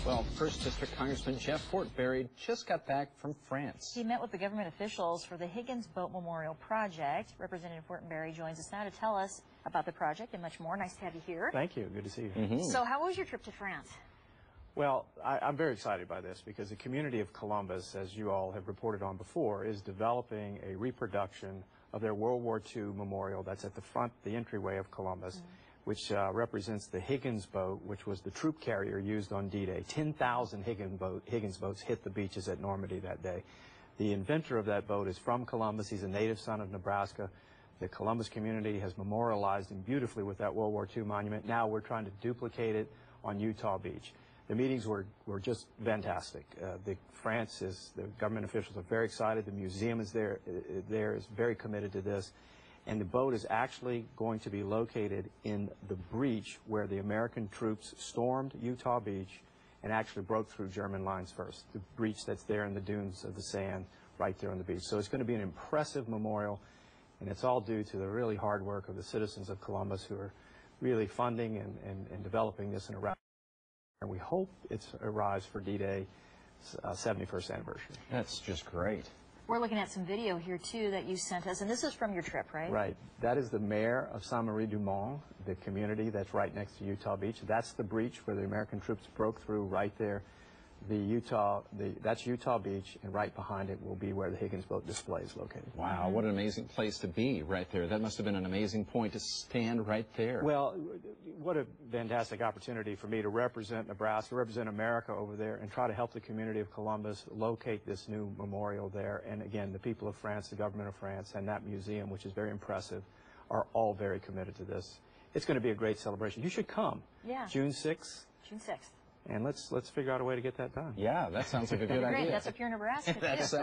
Well, First District Congressman Jeff Fortenberry just got back from France. He met with the government officials for the Higgins Boat Memorial Project. Representative Fortenberry joins us now to tell us about the project and much more. Nice to have you here. Thank you. Good to see you. So how was your trip to France? Well, I'm very excited by this because the community of Columbus, as you all have reported on before, is developing a reproduction of their World War II memorial that's at the front, the entryway of Columbus, which represents the Higgins boat, which was the troop carrier used on D-Day. 10,000 Higgins boats hit the beaches at Normandy that day. The inventor of that boat is from Columbus. He's a native son of Nebraska. The Columbus community has memorialized him beautifully with that World War II monument. Now we're trying to duplicate it on Utah Beach. The meetings were just fantastic. The government officials are very excited. The museum is is very committed to this. And the boat is actually going to be located in the breach where the American troops stormed Utah Beach and actually broke through German lines first. The breach that's there in the dunes of the sand right there on the beach. So it's going to be an impressive memorial, and it's all due to the really hard work of the citizens of Columbus who are really funding and developing this in a route. And we hope it arrives for D-Day 71st anniversary. That's just great. We're looking at some video here, too, that you sent us, and this is from your trip, right? Right. That is the mayor of Saint-Marie-du-Mont, the community that's right next to Utah Beach. That's the breach where the American troops broke through right there. That's Utah Beach, and right behind it will be where the Higgins boat display is located. Wow, what an amazing place to be right there. That must have been an amazing point to stand right there. Well, what a fantastic opportunity for me to represent Nebraska, represent America over there, and try to help the community of Columbus locate this new memorial there. And again, the people of France, the government of France, and that museum, which is very impressive, are all very committed to this. It's going to be a great celebration. You should come. Yeah. June 6th. June 6th. And let's figure out a way to get that done. Yeah, that sounds like a good Great. idea. That's up here in Nebraska, That too. sounds